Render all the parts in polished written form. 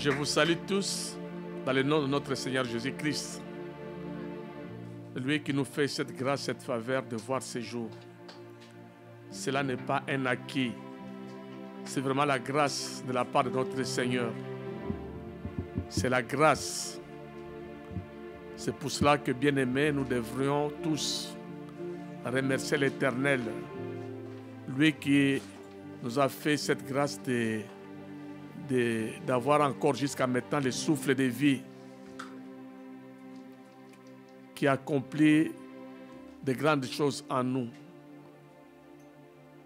Je vous salue tous dans le nom de notre Seigneur Jésus-Christ. Lui qui nous fait cette grâce, cette faveur de voir ces jours. Cela n'est pas un acquis. C'est vraiment la grâce de la part de notre Seigneur. C'est la grâce. C'est pour cela que, bien-aimés, nous devrions tous remercier l'Éternel. Lui qui nous a fait cette grâce d'avoir encore jusqu'à maintenant le souffle de vie, qui accomplit de grandes choses en nous.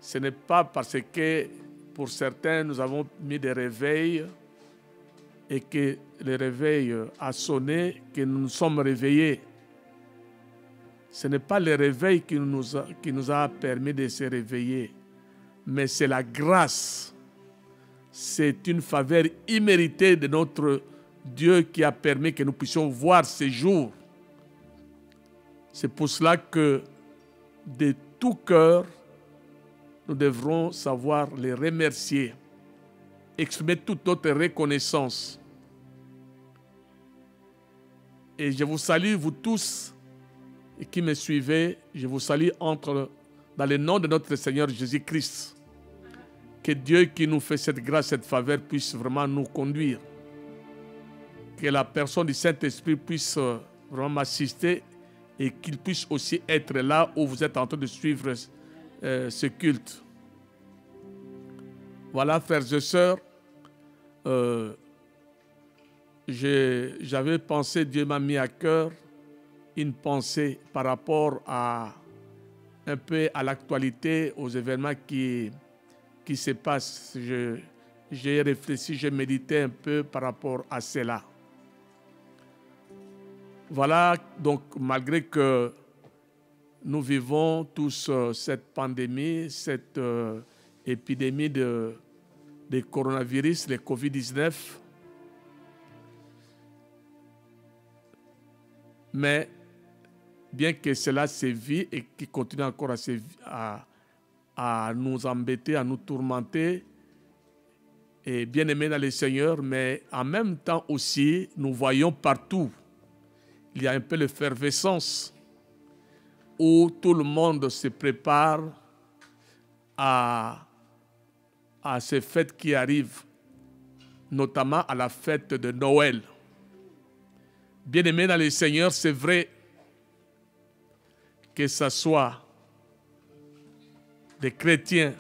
Ce n'est pas parce que pour certains nous avons mis des réveils et que le réveil a sonné que nous nous sommes réveillés. Ce n'est pas le réveil qui nous a permis de se réveiller, mais c'est la grâce. C'est une faveur imméritée de notre Dieu qui a permis que nous puissions voir ces jours. C'est pour cela que de tout cœur, nous devrons savoir les remercier, exprimer toute notre reconnaissance. Et je vous salue, vous tous qui me suivez, je vous salue dans le nom de notre Seigneur Jésus-Christ. Que Dieu qui nous fait cette grâce, cette faveur puisse vraiment nous conduire. Que la personne du Saint-Esprit puisse vraiment m'assister et qu'il puisse aussi être là où vous êtes en train de suivre ce culte. Voilà, frères et sœurs, j'avais pensé, Dieu m'a mis à cœur une pensée par rapport un peu à l'actualité, aux événements qui se passent. J'ai réfléchi, j'ai médité un peu par rapport à cela. Voilà, donc malgré que nous vivons tous cette pandémie, cette épidémie de coronavirus, le Covid-19, mais bien que cela sévit et qui continue encore à nous embêter, à nous tourmenter, et bien aimés dans le Seigneur, mais en même temps aussi, nous voyons partout, il y a un peu l'effervescence où tout le monde se prépare à ces fêtes qui arrivent, notamment à la fête de Noël. Bien aimés dans le Seigneur, c'est vrai que ce soit des chrétiens,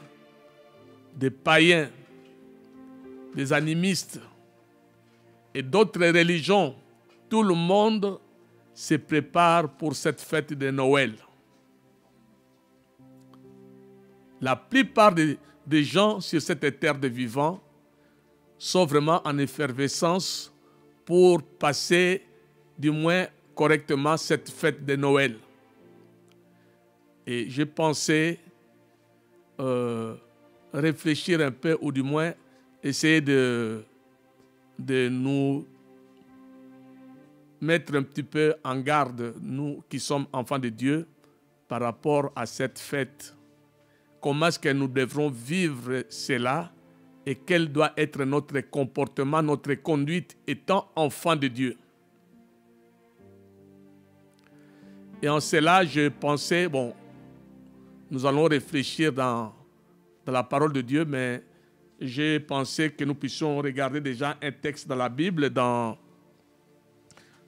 des païens, des animistes et d'autres religions, tout le monde se prépare pour cette fête de Noël. La plupart des gens sur cette terre de vivants sont vraiment en effervescence pour passer du moins correctement cette fête de Noël. Et j'ai pensé réfléchir un peu, ou du moins essayer de nous mettre un petit peu en garde, nous qui sommes enfants de Dieu, par rapport à cette fête. Comment est-ce que nous devrons vivre cela et quel doit être notre comportement, notre conduite étant enfants de Dieu. Et en cela, je pensais, bon, nous allons réfléchir dans la parole de Dieu, mais j'ai pensé que nous puissions regarder déjà un texte dans la Bible, dans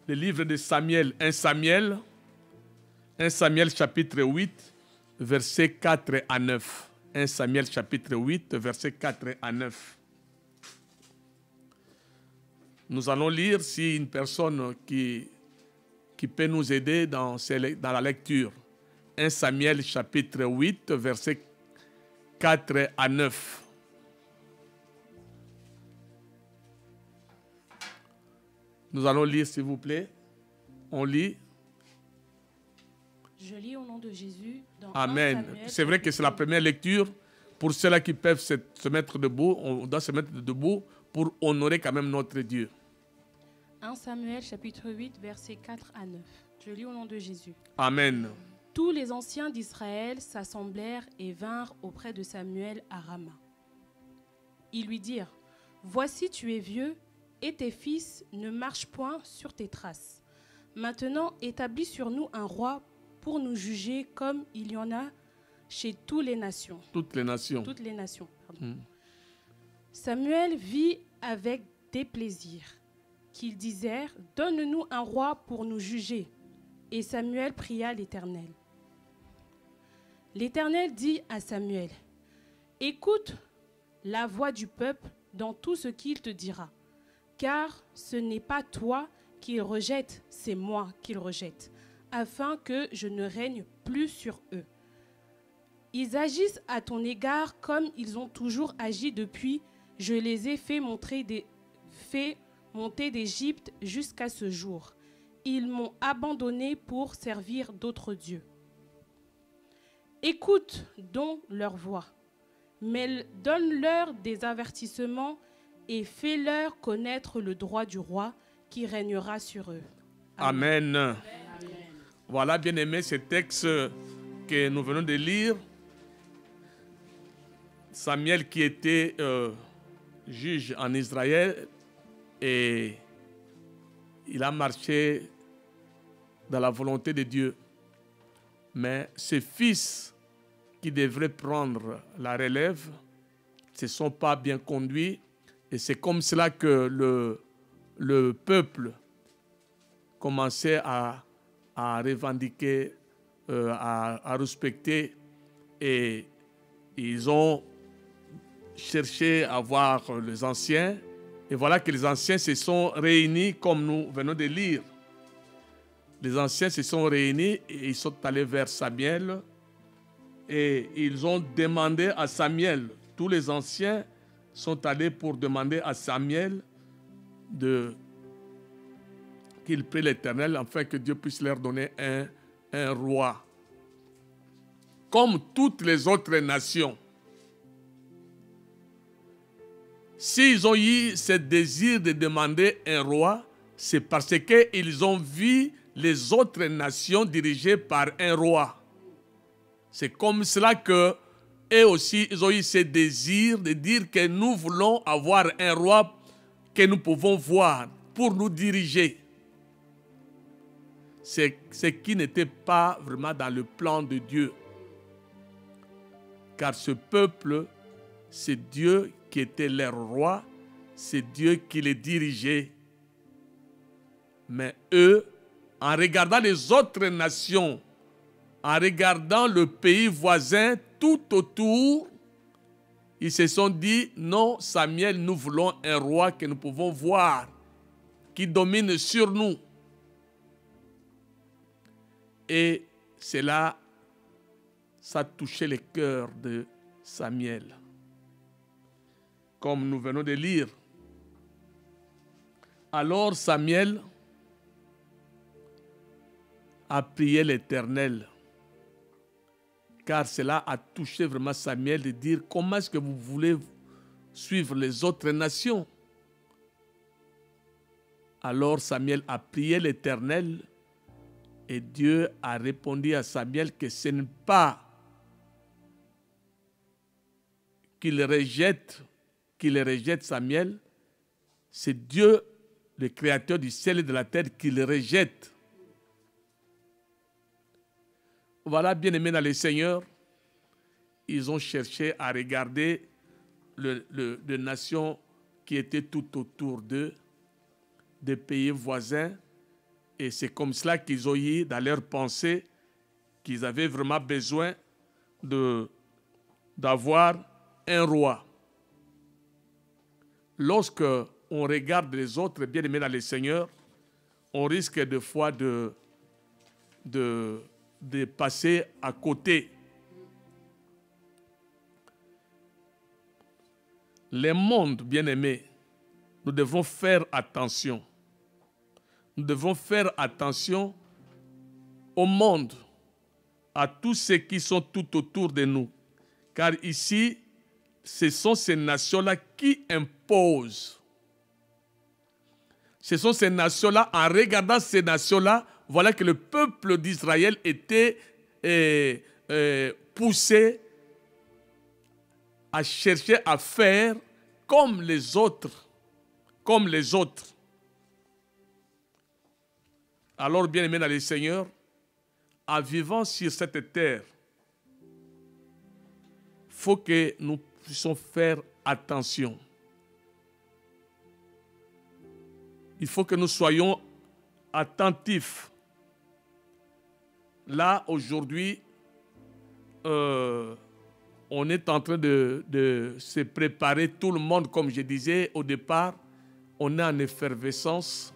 le livre de Samuel, 1 Samuel chapitre 8, versets 4 à 9. 1 Samuel chapitre 8, versets 4 à 9. Nous allons lire si une personne qui peut nous aider dans la lecture. 1 Samuel chapitre 8, versets 4 à 9. Nous allons lire, s'il vous plaît. On lit. Je lis au nom de Jésus. Dans Amen. C'est vrai que c'est la première lecture. Pour ceux-là qui peuvent se mettre debout, on doit se mettre debout pour honorer quand même notre Dieu. 1 Samuel chapitre 8, versets 4 à 9. Je lis au nom de Jésus. Amen. Tous les anciens d'Israël s'assemblèrent et vinrent auprès de Samuel à Rama. Ils lui dirent, « Voici tu es vieux, et tes fils ne marchent point sur tes traces. Maintenant, établis sur nous un roi pour nous juger comme il y en a chez toutes les nations. » Toutes les nations. Toutes les nations, pardon. Samuel vit avec déplaisir qu'ils disèrent, « Donne-nous un roi pour nous juger. » Et Samuel pria l'Éternel. L'Éternel dit à Samuel, « Écoute la voix du peuple dans tout ce qu'il te dira, car ce n'est pas toi qu'il rejette, c'est moi qu'il rejette, afin que je ne règne plus sur eux. Ils agissent à ton égard comme ils ont toujours agi depuis, je les ai fait monter d'Égypte jusqu'à ce jour. Ils m'ont abandonné pour servir d'autres dieux. Écoute donc leur voix, mais donne-leur des avertissements et fais-leur connaître le droit du roi qui régnera sur eux. » Amen. Amen. Voilà, bien aimé, ce texte que nous venons de lire. Samuel qui était juge en Israël et il a marché dans la volonté de Dieu. Mais ses fils qui devraient prendre la relève ne se sont pas bien conduits. Et c'est comme cela que le peuple commençait à revendiquer, à respecter. Et ils ont cherché à voir les anciens. Et voilà que les anciens se sont réunis comme nous venons de lire. Les anciens se sont réunis et ils sont allés vers Samuel et ils ont demandé à Samuel, tous les anciens sont allés pour demander à Samuel qu'il prie l'Éternel afin que Dieu puisse leur donner un roi. Comme toutes les autres nations. S'ils ont eu ce désir de demander un roi, c'est parce qu'ils ont vu les autres nations dirigées par un roi. C'est comme cela que eux aussi, ils ont eu ce désir de dire que nous voulons avoir un roi que nous pouvons voir pour nous diriger. C'est ce qui n'était pas vraiment dans le plan de Dieu. Car ce peuple, c'est Dieu qui était leur roi, c'est Dieu qui les dirigeait. Mais eux, en regardant les autres nations, en regardant le pays voisin tout autour, ils se sont dit, non, Samuel, nous voulons un roi que nous pouvons voir, qui domine sur nous. Et cela, ça touchait le cœur de Samuel. Comme nous venons de lire. Alors Samuel a prié l'Éternel, car cela a touché vraiment Samuel de dire comment est-ce que vous voulez suivre les autres nations. Alors Samuel a prié l'Éternel et Dieu a répondu à Samuel que ce n'est pas qu'il rejette Samuel, c'est Dieu, le créateur du ciel et de la terre, qui le rejette. Voilà, bien-aimés dans le Seigneur, ils ont cherché à regarder de nations qui étaient tout autour d'eux, des pays voisins. Et c'est comme cela qu'ils ont eu dans leur pensée qu'ils avaient vraiment besoin d'avoir un roi. Lorsque on regarde les autres bien-aimés dans le Seigneur, on risque des fois de passer à côté. Les mondes, bien-aimés, nous devons faire attention. Nous devons faire attention au monde, à tous ceux qui sont tout autour de nous. Car ici, ce sont ces nations-là qui imposent. Ce sont ces nations-là, en regardant ces nations-là, voilà que le peuple d'Israël était poussé à chercher à faire comme les autres. Comme les autres. Alors, bien-aimés dans le Seigneur, en vivant sur cette terre, il faut que nous puissions faire attention. Il faut que nous soyons attentifs. Là, aujourd'hui, on est en train de se préparer, tout le monde, comme je disais au départ, on est en effervescence.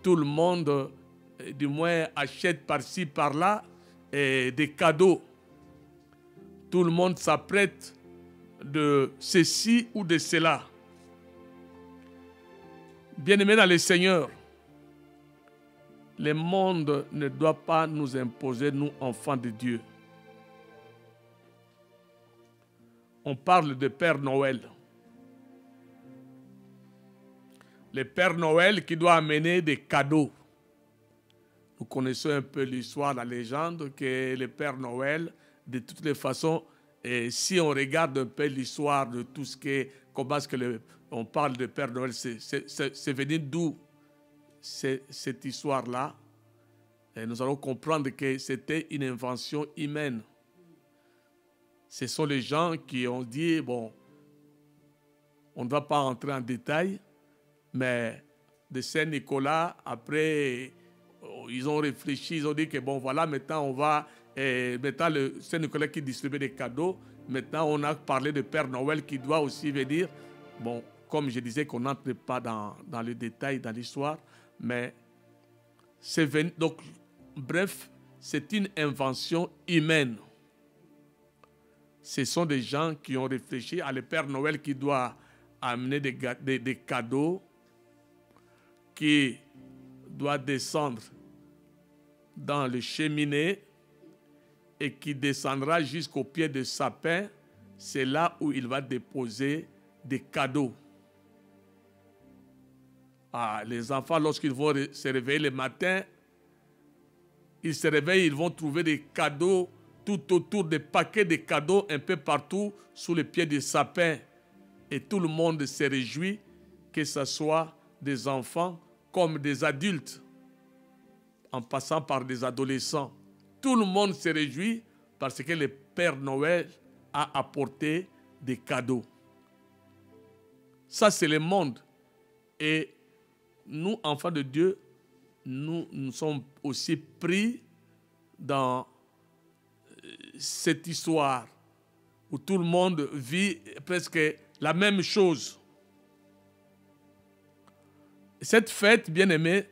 Tout le monde, du moins, achète par-ci, par-là des cadeaux. Tout le monde s'apprête de ceci ou de cela. Bien-aimés dans le Seigneur, le monde ne doit pas nous imposer, nous, enfants de Dieu. On parle de Père Noël. Le Père Noël qui doit amener des cadeaux. Nous connaissons un peu l'histoire, la légende, que le Père Noël, de toutes les façons, et si on regarde un peu l'histoire de tout ce qui est, comment est-ce que on parle de Père Noël, c'est venu d'où cette histoire-là. Et nous allons comprendre que c'était une invention humaine. Ce sont les gens qui ont dit, bon, on ne va pas rentrer en détail, mais de Saint-Nicolas, après, ils ont réfléchi, ils ont dit que bon, voilà, maintenant on va, maintenant le Saint-Nicolas qui distribue des cadeaux, maintenant on a parlé de Père Noël qui doit aussi venir. Bon, comme je disais qu'on n'entre pas dans le détail, dans l'histoire, mais c'est venu, donc, bref, c'est une invention humaine. Ce sont des gens qui ont réfléchi à le Père Noël qui doit amener des cadeaux, qui doit descendre dans le cheminée et qui descendra jusqu'au pied de sapin. C'est là où il va déposer des cadeaux. Ah, les enfants, lorsqu'ils vont se réveiller le matin, ils se réveillent, ils vont trouver des cadeaux tout autour, des paquets de cadeaux un peu partout sous les pieds du sapin. Et tout le monde se réjouit, que ce soit des enfants comme des adultes, en passant par des adolescents. Tout le monde se réjouit parce que le Père Noël a apporté des cadeaux. Ça, c'est le monde. Et nous, enfants de Dieu, nous sommes aussi pris dans cette histoire où tout le monde vit presque la même chose. Cette fête, bien aimée,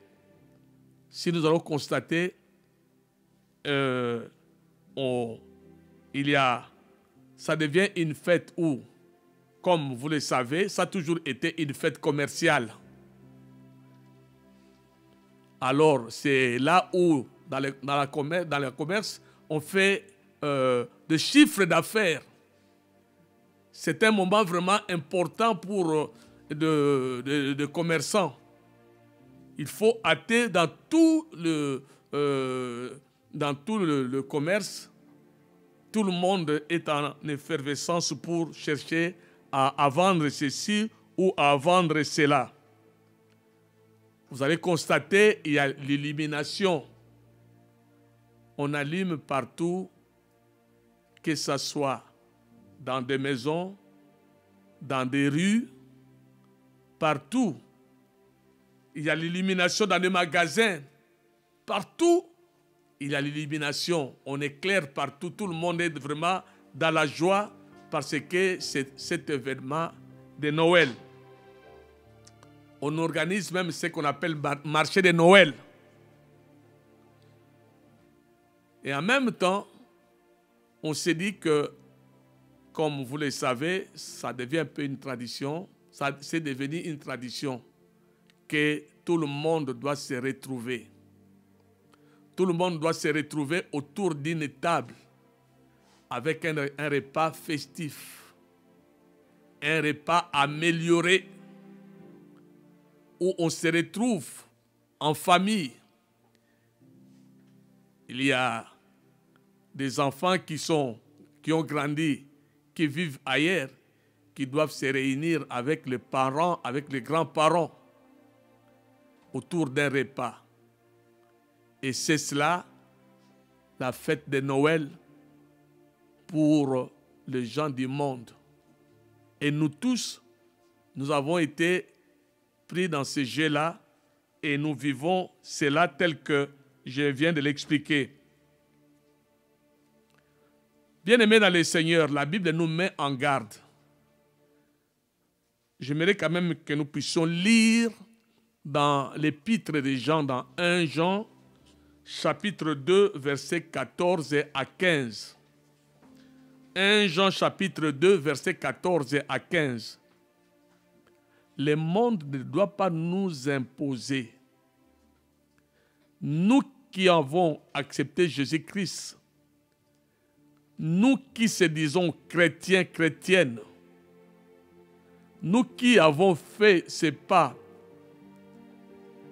si nous allons constater, ça devient une fête où, comme vous le savez, ça a toujours été une fête commerciale. Alors, c'est là où, dans le commerce, on fait des chiffres d'affaires. C'est un moment vraiment important pour de commerçants. Il faut hâter dans tout le commerce. Tout le monde est en effervescence pour chercher à vendre ceci ou à vendre cela. Vous allez constater, il y a l'illumination. On allume partout, que ce soit dans des maisons, dans des rues, partout. Il y a l'illumination dans les magasins. Partout, il y a l'illumination. On éclaire partout. Tout le monde est vraiment dans la joie parce que c'est cet événement de Noël. On organise même ce qu'on appelle marché de Noël. Et en même temps, on s'est dit que, comme vous le savez, ça devient un peu une tradition. C'est devenu une tradition que tout le monde doit se retrouver. Tout le monde doit se retrouver autour d'une table avec un repas festif, un repas amélioré, où on se retrouve en famille. Il y a des enfants qui ont grandi, qui vivent ailleurs, qui doivent se réunir avec les parents, avec les grands-parents, autour d'un repas. Et c'est cela, la fête de Noël, pour les gens du monde. Et nous tous, nous avons été pris dans ce jeu-là et nous vivons cela tel que je viens de l'expliquer. Bien-aimés dans le Seigneur, la Bible nous met en garde. J'aimerais quand même que nous puissions lire dans l'épître de Jean, dans 1 Jean, chapitre 2, versets 14 à 15. 1 Jean, chapitre 2, versets 14 à 15. Le monde ne doit pas nous imposer. Nous qui avons accepté Jésus-Christ, nous qui se disons chrétiens, chrétiennes, nous qui avons fait ce pas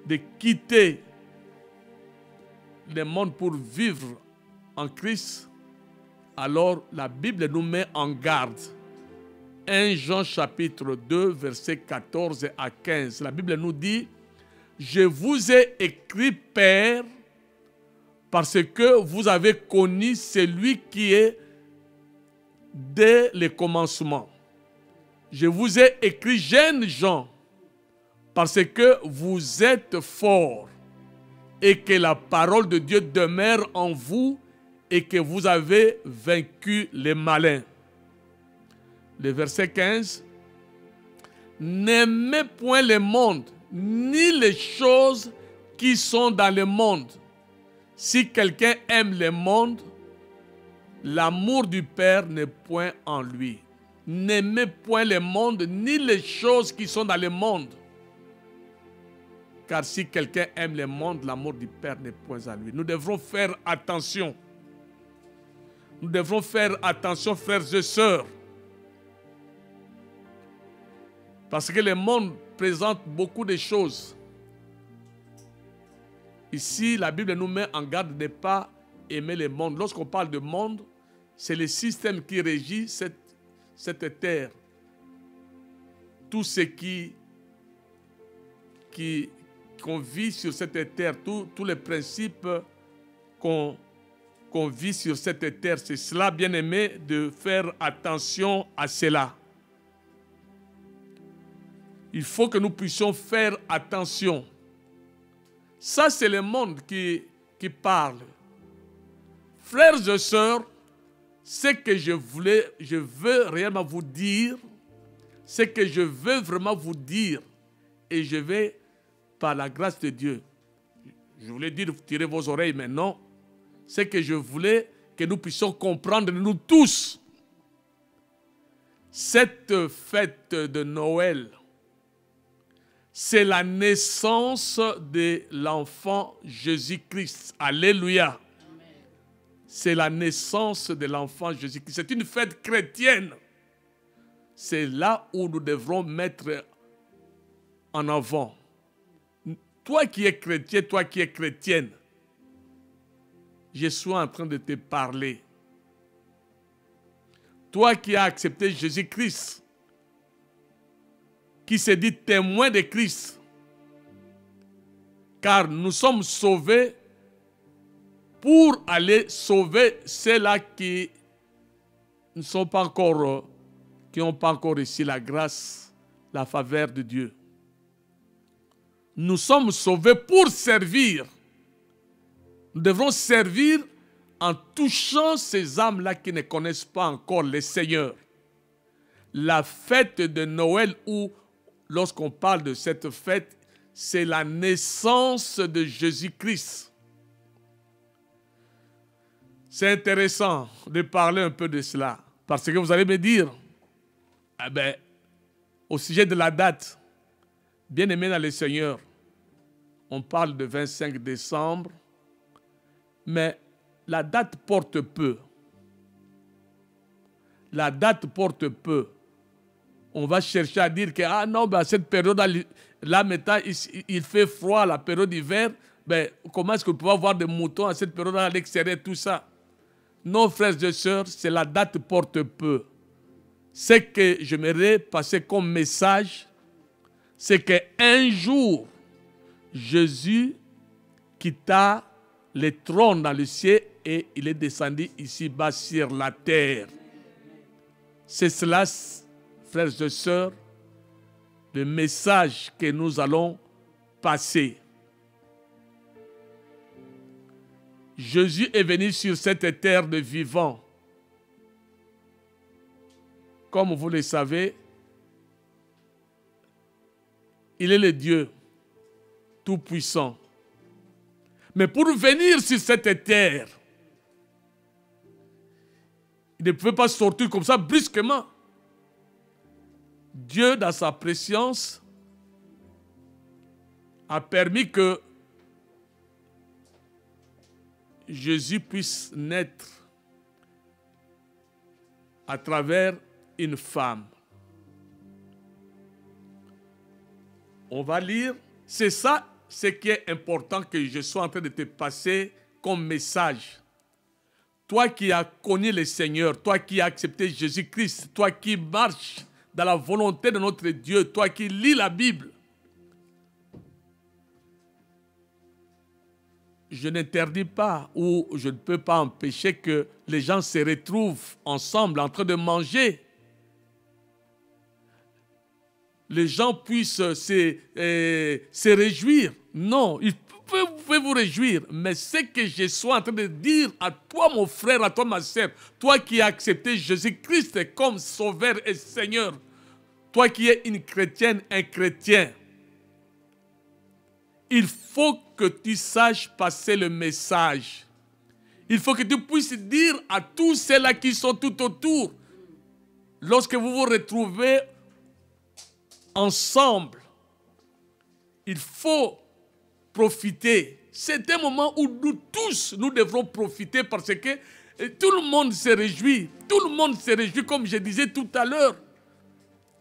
de quitter le monde pour vivre en Christ, alors la Bible nous met en garde. 1 Jean chapitre 2, versets 14 à 15. La Bible nous dit: « Je vous ai écrit, Père, parce que vous avez connu celui qui est dès le commencement. Je vous ai écrit, jeunes gens, parce que vous êtes forts et que la parole de Dieu demeure en vous et que vous avez vaincu les malins. » Le verset 15. « N'aimez point le monde, ni les choses qui sont dans le monde. Si quelqu'un aime le monde, l'amour du Père n'est point en lui. N'aimez point le monde, ni les choses qui sont dans le monde. Car si quelqu'un aime le monde, l'amour du Père n'est point en lui. » Nous devrons faire attention. Nous devrons faire attention, frères et sœurs. Parce que le monde présente beaucoup de choses. Ici, la Bible nous met en garde de ne pas aimer le monde. Lorsqu'on parle de monde, c'est le système qui régit cette terre. Tout ce qu'on vit sur cette terre, tous les principes qu'on vit sur cette terre, c'est cela, bien-aimé, de faire attention à cela. Il faut que nous puissions faire attention. Ça, c'est le monde qui parle. Frères et sœurs, ce que je veux réellement vous dire, ce que je veux vraiment vous dire, et je vais, par la grâce de Dieu, je voulais dire, tirez vos oreilles maintenant, ce que je voulais que nous puissions comprendre, nous tous, cette fête de Noël, c'est la naissance de l'enfant Jésus-Christ. Alléluia. C'est la naissance de l'enfant Jésus-Christ. C'est une fête chrétienne. C'est là où nous devrons mettre en avant. Toi qui es chrétien, toi qui es chrétienne, je suis en train de te parler. Toi qui as accepté Jésus-Christ, qui se dit témoin de Christ, car nous sommes sauvés pour aller sauver ceux-là qui ne sont pas encore qui n'ont pas encore reçu la grâce, la faveur de Dieu. Nous sommes sauvés pour servir. Nous devrons servir en touchant ces âmes-là qui ne connaissent pas encore le Seigneur. La fête de Noël, ou lorsqu'on parle de cette fête, c'est la naissance de Jésus-Christ. C'est intéressant de parler un peu de cela, parce que vous allez me dire, au sujet de la date, bien aimé dans le Seigneur, on parle de 25 décembre, mais la date porte peu. La date porte peu. On va chercher à dire que, ah non, à cette période, là maintenant, il fait froid, la période d'hiver, comment est-ce qu'on peut avoir des moutons à cette période à l'extérieur, tout ça? Non, frères et sœurs, c'est la date porte peu. Ce que j'aimerais passer comme message, c'est qu'un jour, Jésus quitta le trône dans le ciel et il est descendu ici-bas sur la terre. C'est cela, frères et sœurs, le message que nous allons passer. Jésus est venu sur cette terre de vivants. Comme vous le savez, il est le Dieu tout-puissant. Mais pour venir sur cette terre, il ne pouvait pas sortir comme ça brusquement. Dieu, dans sa préscience, a permis que Jésus puisse naître à travers une femme. On va lire, c'est ça ce qui est important que je sois en train de te passer comme message. Toi qui as connu le Seigneur, toi qui as accepté Jésus-Christ, toi qui marches dans la volonté de notre Dieu, toi qui lis la Bible, je n'interdis pas ou je ne peux pas empêcher que les gens se retrouvent ensemble en train de manger. Les gens puissent se réjouir. Non, vous pouvez vous réjouir, mais ce que je suis en train de dire à toi, mon frère, à toi, ma sœur, toi qui as accepté Jésus-Christ comme Sauveur et Seigneur, toi qui es une chrétienne, un chrétien, il faut que tu saches passer le message. Il faut que tu puisses dire à tous ceux-là qui sont tout autour, lorsque vous vous retrouvez ensemble, il faut profiter. C'est un moment où nous tous, nous devrons profiter parce que tout le monde se réjouit. Tout le monde se réjouit, comme je disais tout à l'heure.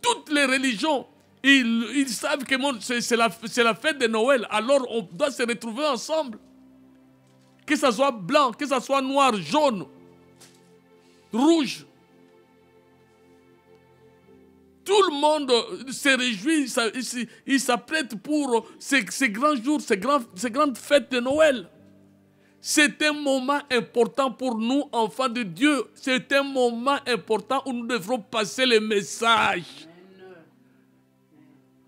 Toutes les religions, ils savent que c'est la fête de Noël. Alors on doit se retrouver ensemble. Que ce soit blanc, que ce soit noir, jaune, rouge. Tout le monde se réjouit, il s'apprête pour ces grands jours, ces grandes fêtes de Noël. C'est un moment important pour nous, enfants de Dieu. C'est un moment important où nous devrons passer le message.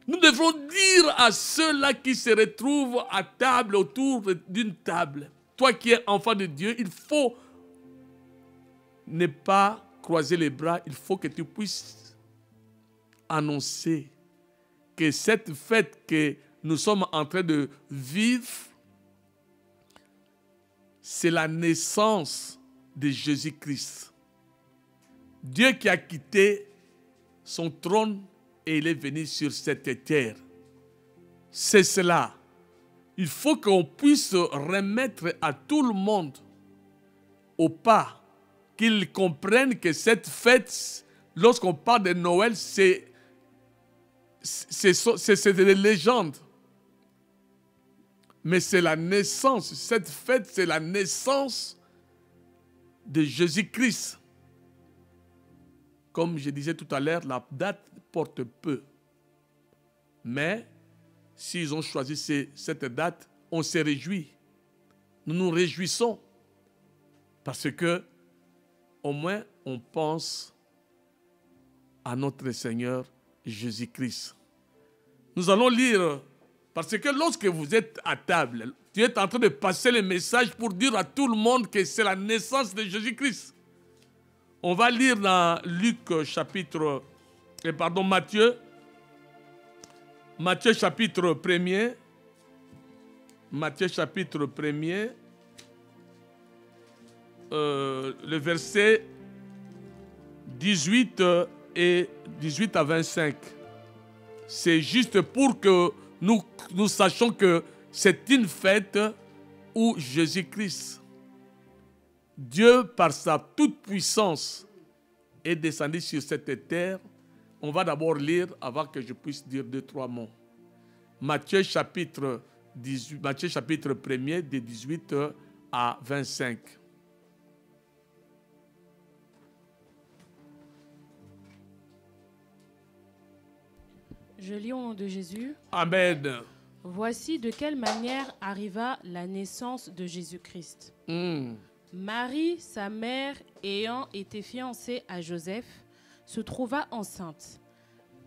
Nous devrons dire à ceux-là qui se retrouvent à table, autour d'une table, toi qui es enfant de Dieu, il faut ne pas croiser les bras, il faut que tu puisses annoncer que cette fête que nous sommes en train de vivre, c'est la naissance de Jésus-Christ. Dieu qui a quitté son trône et il est venu sur cette terre. C'est cela. Il faut qu'on puisse remettre à tout le monde au pas, qu'ils comprennent que cette fête, lorsqu'on parle de Noël, c'est des légendes. Mais c'est la naissance. Cette fête, c'est la naissance de Jésus-Christ. Comme je disais tout à l'heure, la date porte peu. Mais s'ils ont choisi cette date, on se réjouit. Nous nous réjouissons. Parce que, au moins, on pense à notre Seigneur Jésus-Christ. Nous allons lire, parce que lorsque vous êtes à table, tu es en train de passer le message pour dire à tout le monde que c'est la naissance de Jésus-Christ. On va lire dans Matthieu chapitre 1er. Matthieu chapitre 1er. Le verset 18 et 18 à 25. C'est juste pour que nous sachions que c'est une fête où Jésus-Christ, Dieu par sa toute-puissance, est descendu sur cette terre. On va d'abord lire avant que je puisse dire 2-3 mots. Matthieu chapitre 1er, de 18 à 25. Je lis au nom de Jésus. Amen. Voici de quelle manière arriva la naissance de Jésus-Christ. Marie, sa mère, ayant été fiancée à Joseph, se trouva enceinte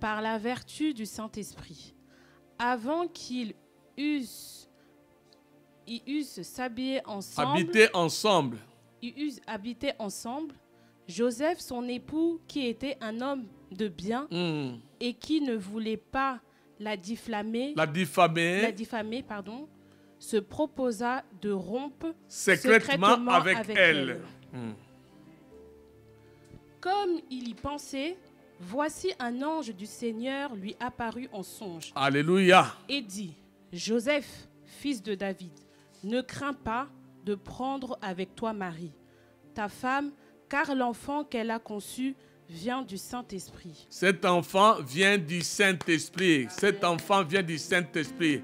par la vertu du Saint-Esprit. Avant qu'ils eussent habité ensemble, Joseph, son époux, qui était un homme de bien et qui ne voulait pas la diffamer, se proposa de rompre secrètement avec elle. Comme il y pensait, voici un ange du Seigneur lui apparut en songe. Alléluia. Et dit, Joseph, fils de David, ne crains pas de prendre avec toi Marie, ta femme, car l'enfant qu'elle a conçu vient du Saint-Esprit. Cet enfant vient du Saint-Esprit. Cet enfant vient du Saint-Esprit.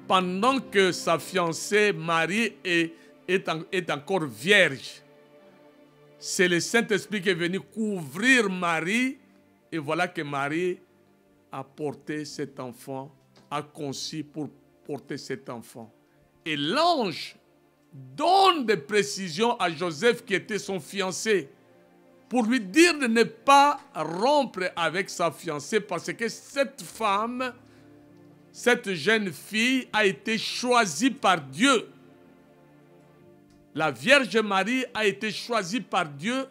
Pendant que sa fiancée Marie est encore vierge, c'est le Saint-Esprit qui est venu couvrir Marie. Et voilà que Marie a porté cet enfant, a conçu pour porter cet enfant. Et l'ange donne des précisions à Joseph qui était son fiancé, pour lui dire de ne pas rompre avec sa fiancée parce que cette femme, cette jeune fille a été choisie par Dieu. La Vierge Marie a été choisie par Dieu.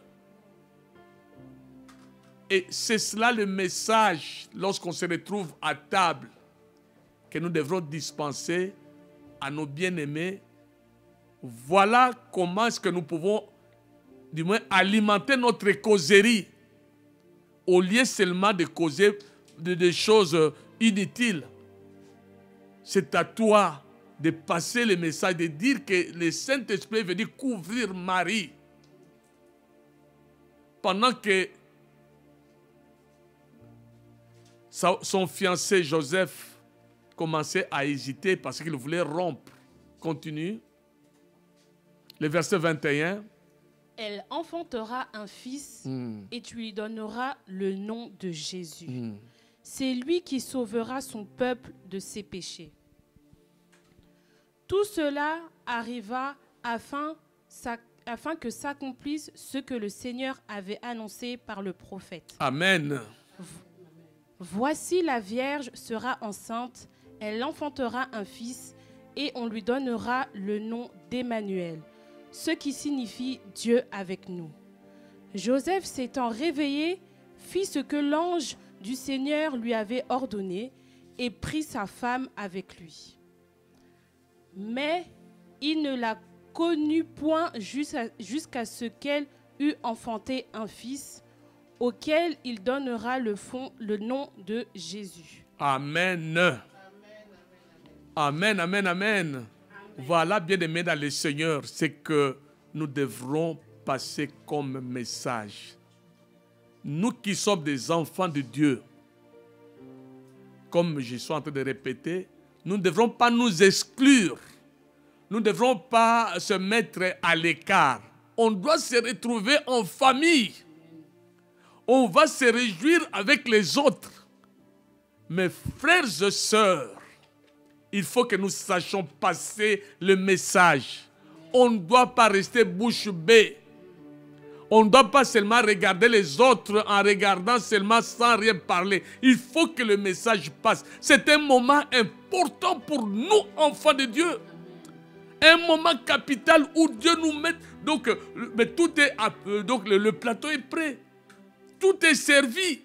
Et c'est cela le message lorsqu'on se retrouve à table que nous devrons dispenser à nos bien-aimés. Voilà comment est-ce que nous pouvons du moins alimenter notre causerie au lieu seulement de causer des choses inutiles. C'est à toi de passer le message, de dire que le Saint-Esprit est venu couvrir Marie pendant que son fiancé Joseph commençait à hésiter parce qu'il voulait rompre. Continue. Le verset 21. Elle enfantera un fils et tu lui donneras le nom de Jésus. C'est lui qui sauvera son peuple de ses péchés. Tout cela arriva afin que s'accomplisse ce que le Seigneur avait annoncé par le prophète. Amen. Voici la Vierge sera enceinte, elle enfantera un fils et on lui donnera le nom d'Emmanuel, ce qui signifie Dieu avec nous. Joseph s'étant réveillé, fit ce que l'ange du Seigneur lui avait ordonné et prit sa femme avec lui. Mais il ne la connut point jusqu'à ce qu'elle eût enfanté un fils, auquel il donnera le nom de Jésus. Amen. Amen, amen, amen. Voilà, bien-aimés dans le Seigneur, c'est que nous devrons passer comme message. Nous qui sommes des enfants de Dieu, comme je suis en train de répéter, nous ne devrons pas nous exclure. Nous ne devrons pas se mettre à l'écart. On doit se retrouver en famille. On va se réjouir avec les autres. Mes frères et sœurs, il faut que nous sachions passer le message. On ne doit pas rester bouche bée. On ne doit pas seulement regarder les autres en regardant seulement sans rien parler. Il faut que le message passe. C'est un moment important pour nous, enfants de Dieu. Un moment capital où Dieu nous met. Donc, mais tout est, donc le plateau est prêt. Tout est servi.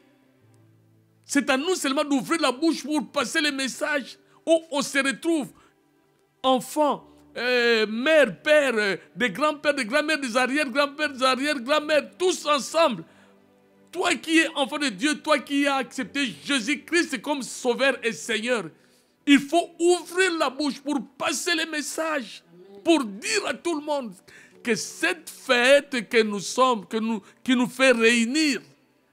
C'est à nous seulement d'ouvrir la bouche pour passer le message. Où on se retrouve. Enfants, mère, père, des grands-pères, des grands-mères, des arrière-grands-pères, des arrière-grands-mères, tous ensemble. Toi qui es enfant de Dieu, toi qui as accepté Jésus-Christ comme Sauveur et Seigneur, il faut ouvrir la bouche pour passer le message, pour dire à tout le monde que cette fête que nous sommes, qui nous fait réunir,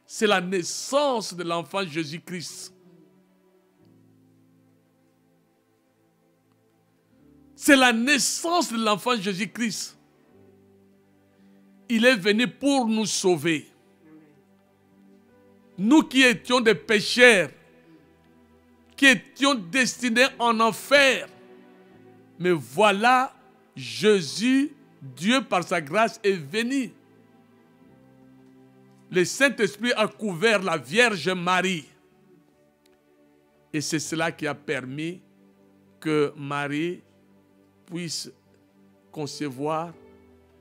c'est la naissance de l'enfant Jésus-Christ. C'est la naissance de l'enfant Jésus-Christ. Il est venu pour nous sauver. Nous qui étions des pécheurs, qui étions destinés en enfer. Mais voilà, Jésus, Dieu par sa grâce est venu. Le Saint-Esprit a couvert la Vierge Marie. Et c'est cela qui a permis que Marie puisse concevoir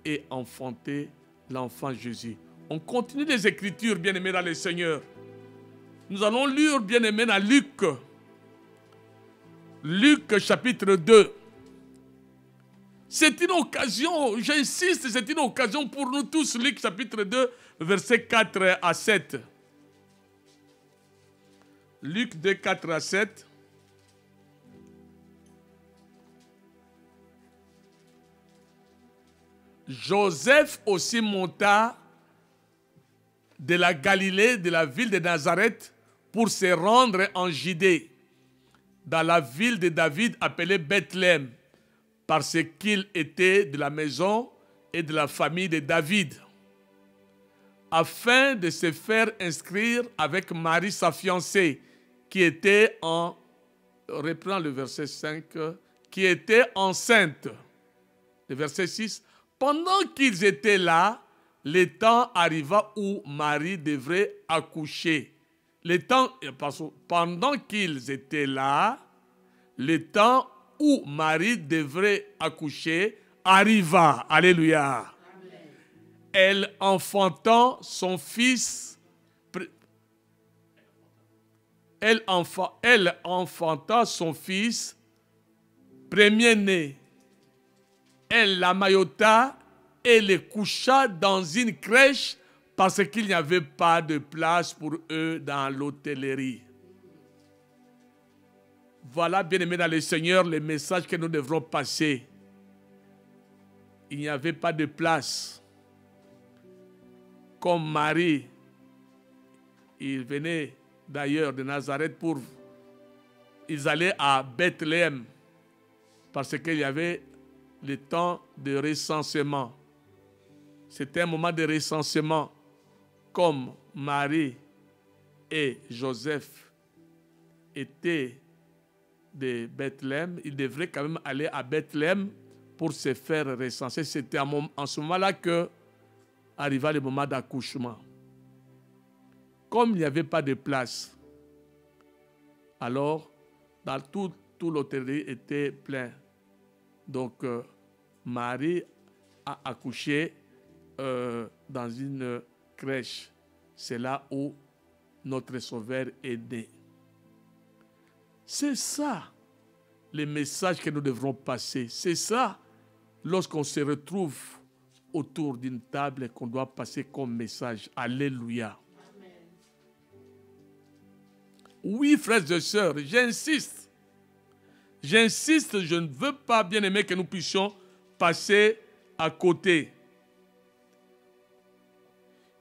et enfanter l'enfant Jésus. On continue les Écritures, bien-aimés dans le Seigneur. Nous allons lire, bien-aimés, dans Luc. Luc chapitre 2. C'est une occasion, j'insiste, c'est une occasion pour nous tous. Luc chapitre 2, versets 4 à 7. Luc 2, 4 à 7. Joseph aussi monta de la Galilée, de la ville de Nazareth, pour se rendre en Judée, dans la ville de David appelée Bethléem, parce qu'il était de la maison et de la famille de David, afin de se faire inscrire avec Marie, sa fiancée, qui était reprends le verset 5, qui était enceinte. Le verset 6. Pendant qu'ils étaient là, le temps arriva où Marie devrait accoucher. Pendant qu'ils étaient là, le temps où Marie devrait accoucher arriva. Alléluia. Amen. Elle enfanta son fils. Elle enfanta son fils premier-né. Elle l'amaillota et le coucha dans une crèche parce qu'il n'y avait pas de place pour eux dans l'hôtellerie. Voilà, bien-aimés dans le Seigneur, le message que nous devrons passer. Il n'y avait pas de place. Comme Marie, il venait d'ailleurs de Nazareth ils allaient à Bethléem parce qu'il y avait le temps de recensement. C'était un moment de recensement. Comme Marie et Joseph étaient de Bethléem, ils devraient quand même aller à Bethléem pour se faire recenser. C'était en ce moment-là que arriva le moment d'accouchement. Comme il n'y avait pas de place, alors dans tout l'hôtellerie était plein. Donc, Marie a accouché dans une crèche. C'est là où notre Sauveur est né. C'est ça le message que nous devrons passer. C'est ça, lorsqu'on se retrouve autour d'une table, qu'on doit passer comme message. Alléluia. Amen. Oui, frères et sœurs, j'insiste. J'insiste, je ne veux pas, bien aimé, que nous puissions passer à côté.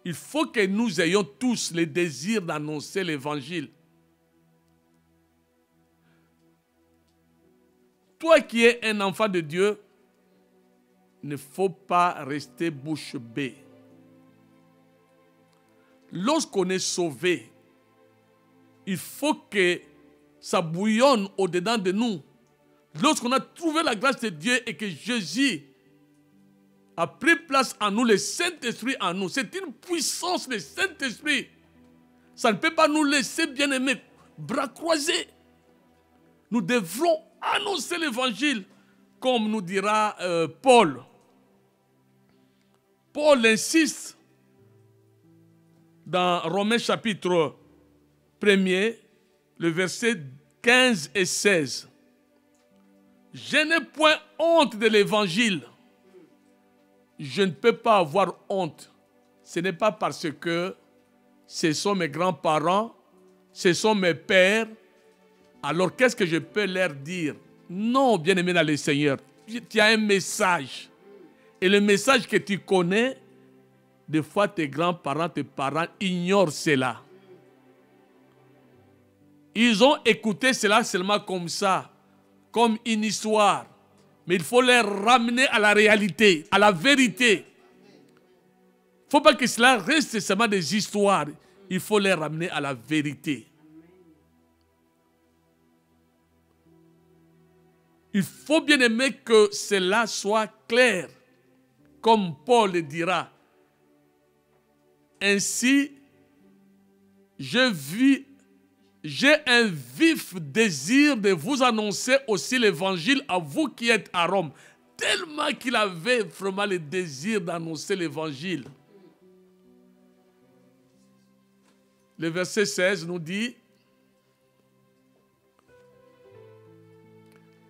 Il faut que nous ayons tous le désir d'annoncer l'évangile. Toi qui es un enfant de Dieu, il ne faut pas rester bouche bée. Lorsqu'on est sauvé, il faut que ça bouillonne au-dedans de nous. Lorsqu'on a trouvé la grâce de Dieu et que Jésus a pris place en nous, le Saint-Esprit en nous. C'est une puissance, le Saint-Esprit. Ça ne peut pas nous laisser, bien-aimés, bras croisés. Nous devrons annoncer l'évangile, comme nous dira Paul. Paul insiste dans Romains chapitre 1er, le verset 15 et 16. Je n'ai point honte de l'évangile. Je ne peux pas avoir honte. Ce n'est pas parce que ce sont mes grands-parents, ce sont mes pères. Alors qu'est-ce que je peux leur dire? Non, bien-aimé dans le Seigneur, tu as un message. Et le message que tu connais, des fois tes grands-parents, tes parents ignorent cela. Ils ont écouté cela seulement comme ça, comme une histoire. Mais il faut les ramener à la réalité, à la vérité. Il ne faut pas que cela reste seulement des histoires. Il faut les ramener à la vérité. Il faut bien aimer que cela soit clair. Comme Paul le dira. Ainsi, j'ai un vif désir de vous annoncer aussi l'évangile à vous qui êtes à Rome. Tellement qu'il avait vraiment le désir d'annoncer l'évangile. Le verset 16 nous dit,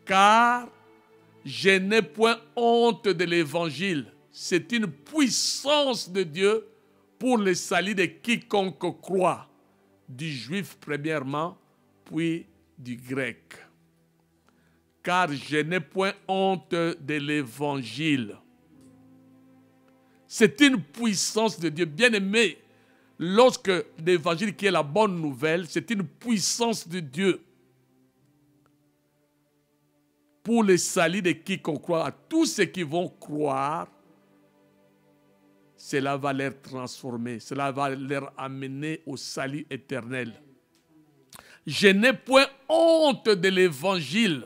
car je n'ai point honte de l'évangile. C'est une puissance de Dieu pour le salut de quiconque croit, du juif premièrement, puis du grec. Car je n'ai point honte de l'évangile. C'est une puissance de Dieu. Bien-aimé, lorsque l'évangile qui est la bonne nouvelle, c'est une puissance de Dieu pour le salut de quiconque croit. À tous ceux qui vont croire, cela va les transformer, cela va les amener au salut éternel. Je n'ai point honte de l'évangile.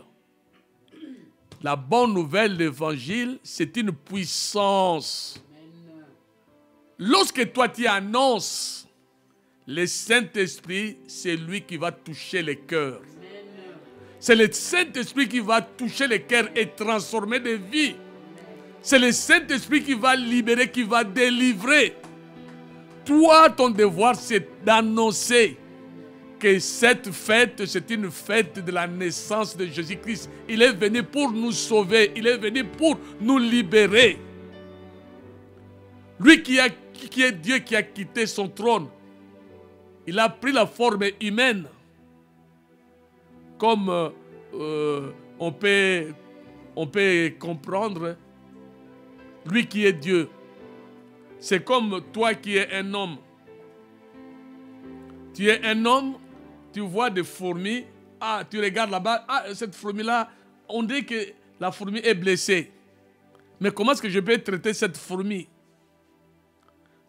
La bonne nouvelle, l'évangile, c'est une puissance. Lorsque toi tu annonces, le Saint-Esprit, c'est lui qui va toucher les cœurs. C'est le Saint-Esprit qui va toucher les cœurs et transformer des vies. C'est le Saint-Esprit qui va libérer, qui va délivrer. Toi, ton devoir, c'est d'annoncer que cette fête, c'est une fête de la naissance de Jésus-Christ. Il est venu pour nous sauver. Il est venu pour nous libérer. Lui qui est Dieu, qui a quitté son trône, il a pris la forme humaine. Comme on peut comprendre, lui qui est Dieu, c'est comme toi qui es un homme. Tu es un homme, tu vois des fourmis, tu regardes là-bas, cette fourmi-là, on dit que la fourmi est blessée. Mais comment est-ce que je peux traiter cette fourmi?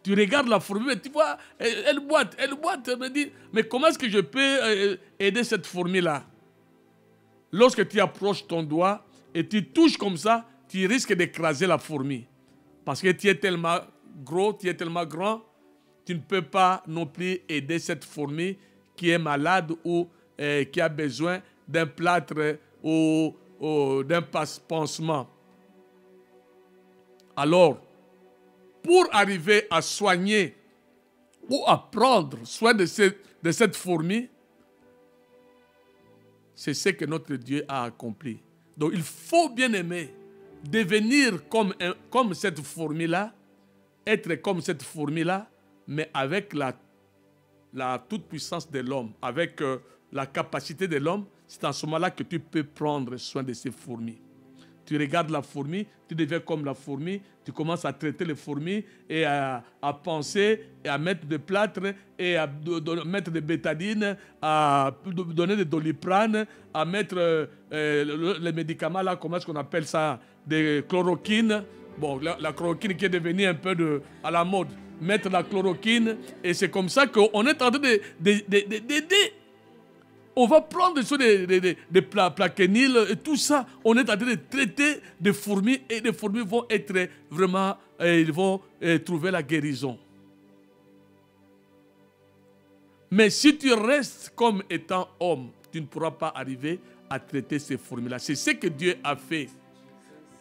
Tu regardes la fourmi, tu vois, elle boite, me dit, mais comment est-ce que je peux aider cette fourmi-là? Lorsque tu approches ton doigt et tu touches comme ça, tu risques d'écraser la fourmi. Parce que tu es tellement gros, tu es tellement grand, tu ne peux pas non plus aider cette fourmi qui est malade ou qui a besoin d'un plâtre ou d'un pansement. Alors, pour arriver à soigner ou à prendre soin de cette fourmi, c'est ce que notre Dieu a accompli. Donc il faut, bien aimer, devenir comme cette fourmi-là, être comme cette fourmi-là, mais avec la toute-puissance de l'homme, avec la capacité de l'homme. C'est en ce moment-là que tu peux prendre soin de ces fourmis. Tu regardes la fourmi, tu deviens comme la fourmi, tu commences à traiter les fourmis et à penser et à mettre des plâtres et à mettre des bétadines, à donner des doliprane, à mettre les médicaments là, comment est-ce qu'on appelle ça, des chloroquines. Bon, la chloroquine qui est devenue un peu à la mode. Mettre la chloroquine et c'est comme ça qu'on est en train d'aider. On va prendre des plaquenil et tout ça. On est en train de traiter des fourmis et les fourmis vont être vraiment, ils vont trouver la guérison. Mais si tu restes comme étant homme, tu ne pourras pas arriver à traiter ces fourmis-là. C'est ce que Dieu a fait.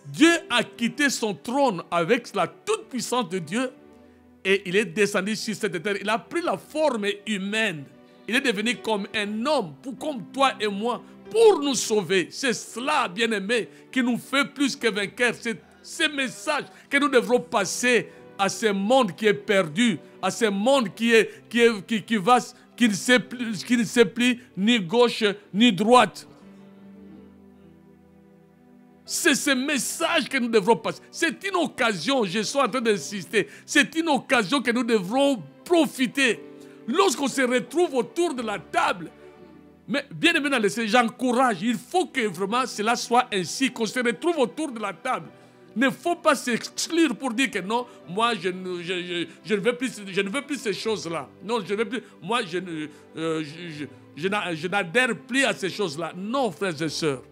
Dieu a quitté son trône avec la toute-puissance de Dieu et il est descendu sur cette terre. Il a pris la forme humaine. Il est devenu comme un homme, comme toi et moi, pour nous sauver. C'est cela, bien-aimé, qui nous fait plus que vainqueurs. C'est ce message que nous devrons passer à ce monde qui est perdu, à ce monde qui ne sait plus ni gauche ni droite. C'est ce message que nous devrons passer. C'est une occasion, je suis en train d'insister, c'est une occasion que nous devrons profiter. Lorsqu'on se retrouve autour de la table, mais bien aimé dans le Seigneur, j'encourage, il faut que vraiment cela soit ainsi, qu'on se retrouve autour de la table. Il ne faut pas s'exclure pour dire que non, moi je ne veux plus ces choses-là. Non, je ne veux plus, moi je n'adhère plus à ces choses-là. Non, frères et sœurs,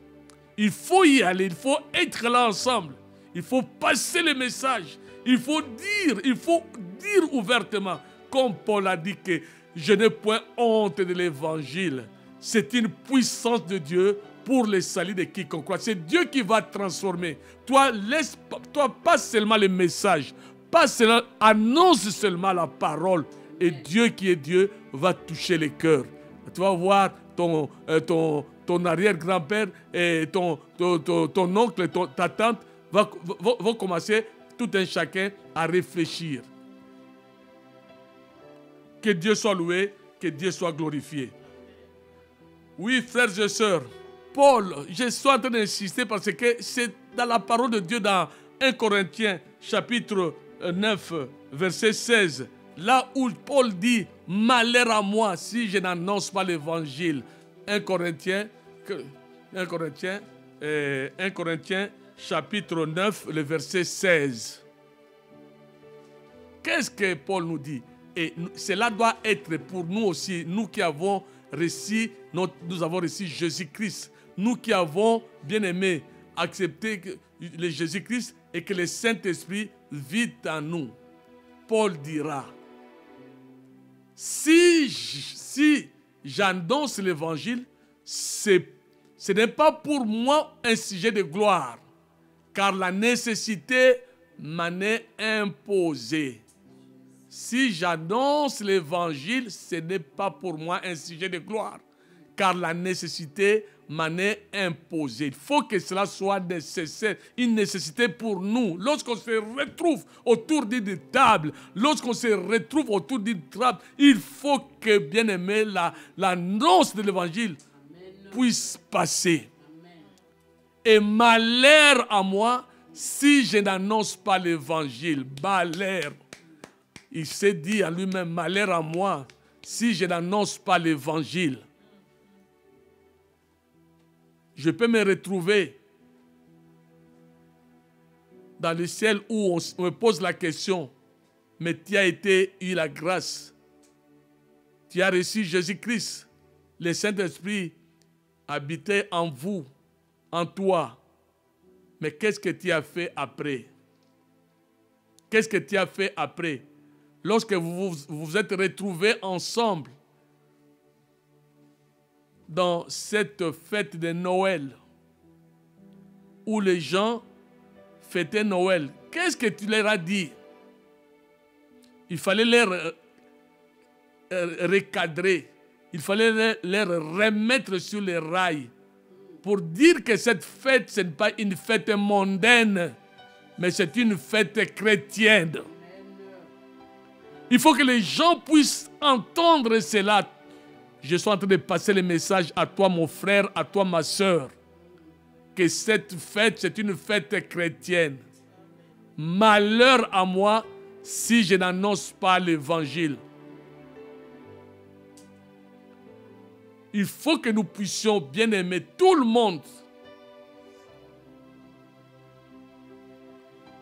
il faut y aller, il faut être là ensemble. Il faut passer le message. Il faut dire ouvertement, comme Paul a dit que je n'ai point honte de l'évangile. C'est une puissance de Dieu pour le salut de quiconque croit. C'est Dieu qui va transformer. Toi, pas seulement le message, annonce seulement la parole. Et Dieu qui est Dieu va toucher les cœurs. Tu vas voir ton arrière-grand-père et ton oncle, ta tante vont commencer tout un chacun à réfléchir. Que Dieu soit loué, que Dieu soit glorifié. Oui, frères et sœurs, Paul, je suis en train d'insister parce que c'est dans la parole de Dieu dans 1 Corinthiens chapitre 9, verset 16, là où Paul dit « Malheur à moi si je n'annonce pas l'évangile ». 1 Corinthiens chapitre 9, le verset 16. Qu'est-ce que Paul nous dit? Et cela doit être pour nous aussi, nous qui avons reçu, nous avons reçu Jésus-Christ. Nous qui avons, bien aimé, accepté le Jésus-Christ et que le Saint-Esprit vit en nous. Paul dira, si j'annonce l'évangile, ce n'est pas pour moi un sujet de gloire, car la nécessité m'en est imposée. Si j'annonce l'évangile, ce n'est pas pour moi un sujet de gloire, car la nécessité m'en est imposée. Il faut que cela soit nécessaire, une nécessité pour nous. Lorsqu'on se retrouve autour d'une table, lorsqu'on se retrouve autour d'une table, il faut que, bien aimé, l'annonce de l'évangile puisse passer. Et malheur à moi si je n'annonce pas l'évangile. Malheur. Il s'est dit à lui-même, malheur à moi si je n'annonce pas l'évangile. Je peux me retrouver dans le ciel où on me pose la question, mais tu as eu la grâce. Tu as reçu Jésus-Christ. Le Saint-Esprit habitait en vous, en toi. Mais qu'est-ce que tu as fait après? Qu'est-ce que tu as fait après? Lorsque vous vous êtes retrouvés ensemble dans cette fête de Noël, où les gens fêtaient Noël, qu'est-ce que tu leur as dit? Il fallait leur recadrer, il fallait leur remettre sur les rails pour dire que cette fête, ce n'est pas une fête mondaine, mais c'est une fête chrétienne. Il faut que les gens puissent entendre cela. Je suis en train de passer le message à toi, mon frère, à toi, ma soeur, que cette fête, c'est une fête chrétienne. Malheur à moi si je n'annonce pas l'évangile. Il faut que nous puissions bien aimer tout le monde.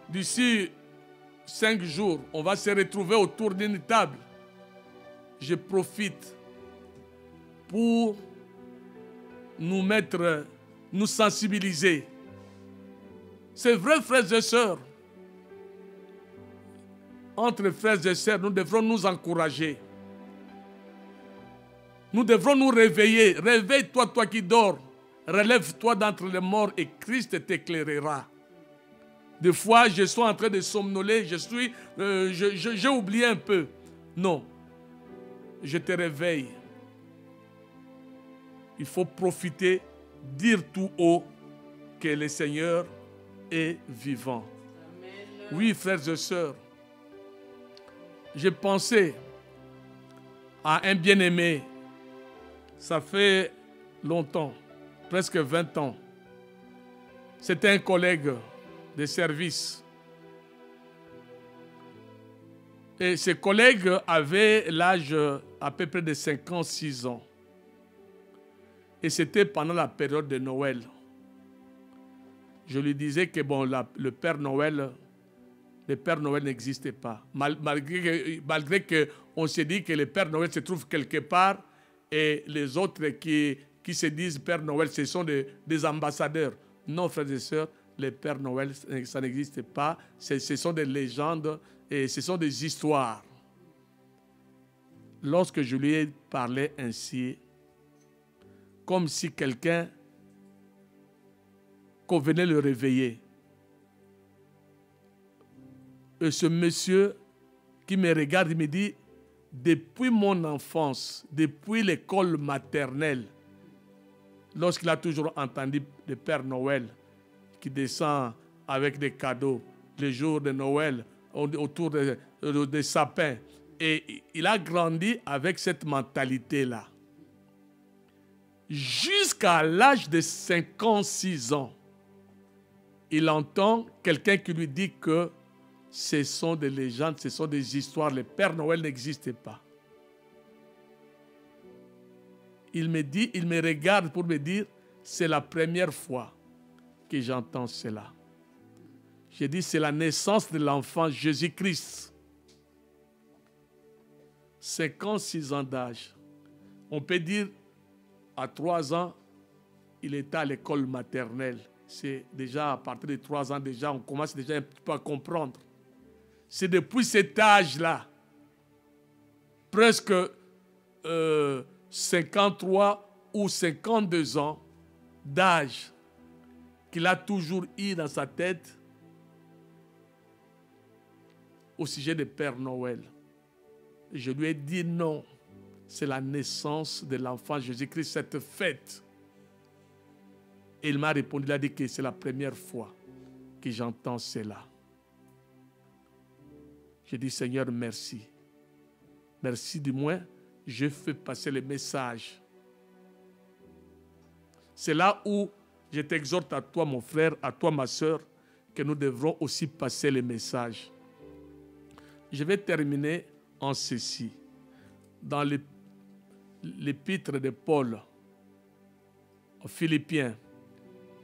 D'ici 5 jours, on va se retrouver autour d'une table. Je profite pour nous mettre, nous sensibiliser. C'est vrai, frères et sœurs. Entre frères et sœurs, nous devrons nous encourager. Nous devrons nous réveiller. Réveille-toi, toi qui dors. Relève-toi d'entre les morts et Christ t'éclairera. Des fois, je suis en train de somnoler, j'ai oublié un peu. Non, je te réveille. Il faut profiter, dire tout haut que le Seigneur est vivant. Amen. Oui, frères et sœurs, j'ai pensé à un bien-aimé. Ça fait longtemps, presque 20 ans. C'était un collègue de service. Et ses collègues avaient l'âge à peu près de 56 ans. Et c'était pendant la période de Noël. Je lui disais que bon, le Père Noël n'existait pas. Malgré qu'on s'est dit que le Père Noël se trouve quelque part et les autres qui se disent Père Noël, ce sont des ambassadeurs. Non, frères et sœurs, le Père Noël, ça n'existe pas. Ce sont des légendes et ce sont des histoires. Lorsque je lui ai parlé ainsi, comme si quelqu'un qu'on venait le réveiller. Et ce monsieur qui me regarde, il me dit, depuis mon enfance, depuis l'école maternelle, lorsqu'il a toujours entendu le Père Noël qui descend avec des cadeaux, les jours de Noël, autour des sapins, et il a grandi avec cette mentalité-là. Jusqu'à l'âge de 56 ans, il entend quelqu'un qui lui dit que ce sont des légendes, ce sont des histoires, le Père Noël n'existe pas. Il me regarde pour me dire, c'est la première fois que j'entends cela. J'ai dit, c'est la naissance de l'enfant Jésus-Christ. 56 ans d'âge. On peut dire, à 3 ans, il était à l'école maternelle. C'est déjà à partir de 3 ans, déjà, on commence déjà un petit peu à comprendre. C'est depuis cet âge-là, presque 53 ou 52 ans d'âge, qu'il a toujours eu dans sa tête au sujet de Père Noël. Je lui ai dit non, c'est la naissance de l'enfant Jésus-Christ, cette fête. Et il m'a répondu, il a dit que c'est la première fois que j'entends cela. J'ai dit, Seigneur, merci. Merci du moins, je fais passer le message. C'est là où je t'exhorte à toi, mon frère, à toi, ma soeur, que nous devrons aussi passer le message. Je vais terminer en ceci. Dans l'épître de Paul aux Philippiens,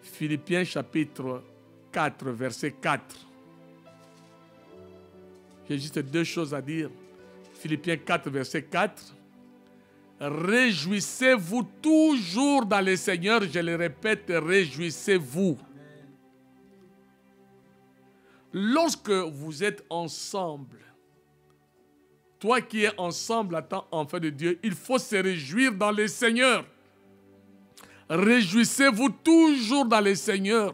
Philippiens chapitre 4, verset 4. J'ai juste 2 choses à dire. Philippiens 4, verset 4. Réjouissez-vous toujours dans le Seigneur. Je le répète, réjouissez-vous. Lorsque vous êtes ensemble, toi qui es ensemble, enfant de Dieu, il faut se réjouir dans le Seigneur. Réjouissez-vous toujours dans le Seigneur.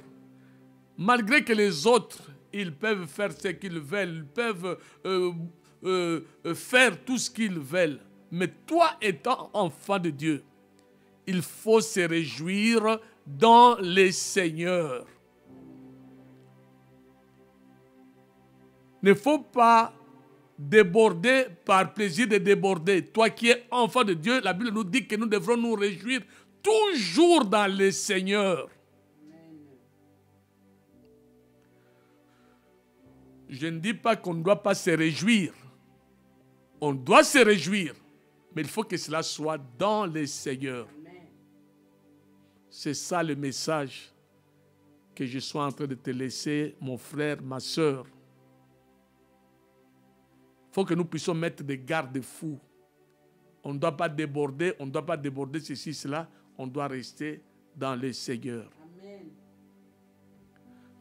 Malgré que les autres, ils peuvent faire ce qu'ils veulent, ils peuvent faire tout ce qu'ils veulent. Mais toi étant enfant de Dieu, il faut se réjouir dans le Seigneur. Il ne faut pas déborder par plaisir de déborder. Toi qui es enfant de Dieu, la Bible nous dit que nous devrons nous réjouir toujours dans le Seigneur. Je ne dis pas qu'on ne doit pas se réjouir. On doit se réjouir. Mais il faut que cela soit dans le Seigneur. C'est ça le message que je suis en train de te laisser, mon frère, ma soeur. Il faut que nous puissions mettre des garde-fous. On ne doit pas déborder, ceci, cela. On doit rester dans le Seigneur.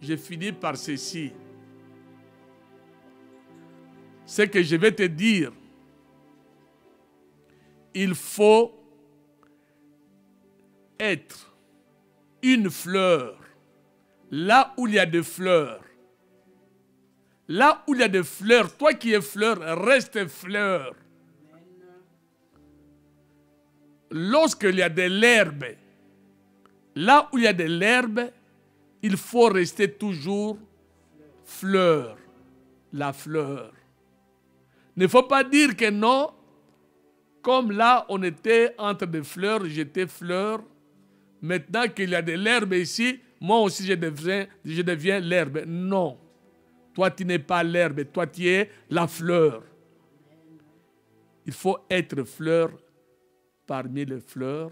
Je finis par ceci. Ce que je vais te dire, il faut être une fleur là où il y a des fleurs. Là où il y a des fleurs, toi qui es fleur, reste fleur. Lorsqu'il y a de l'herbe, là où il y a de l'herbe, il faut rester toujours fleur, la fleur. Il ne faut pas dire que non, comme là on était entre des fleurs, j'étais fleur, maintenant qu'il y a de l'herbe ici, moi aussi je deviens l'herbe. Non, toi tu n'es pas l'herbe, toi tu es la fleur. Il faut être fleur parmi les fleurs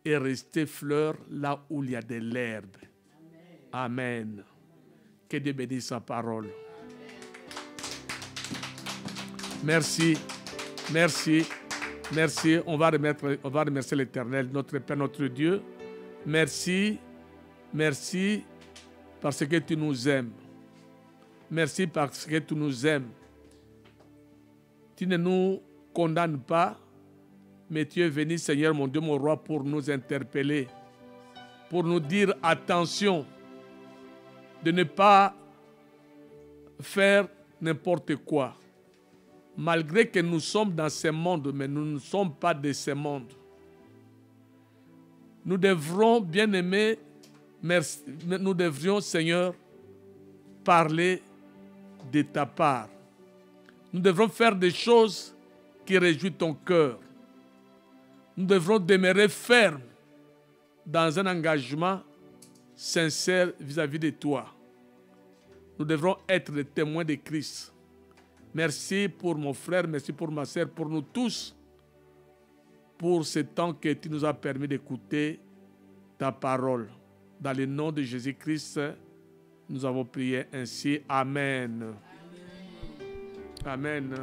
et rester fleur là où il y a de l'herbe. Amen. Que Dieu bénisse sa parole. Merci, merci, merci. On va remercier l'Éternel, notre Père, notre Dieu. Merci, merci parce que tu nous aimes. Merci parce que tu nous aimes. Tu ne nous condamnes pas, mais tu es venu, Seigneur, mon Dieu, mon roi, pour nous interpeller, pour nous dire attention, de ne pas faire n'importe quoi. Malgré que nous sommes dans ce monde, mais nous ne sommes pas de ce monde. Nous devrons, bien-aimés, nous devrions, Seigneur, parler de ta part. Nous devrons faire des choses qui réjouissent ton cœur. Nous devrons demeurer fermes dans un engagement sincère vis-à-vis de toi. Nous devrons être des témoins de Christ. Merci pour mon frère, merci pour ma sœur, pour nous tous, pour ce temps que tu nous as permis d'écouter ta parole. Dans le nom de Jésus-Christ, nous avons prié ainsi. Amen. Amen.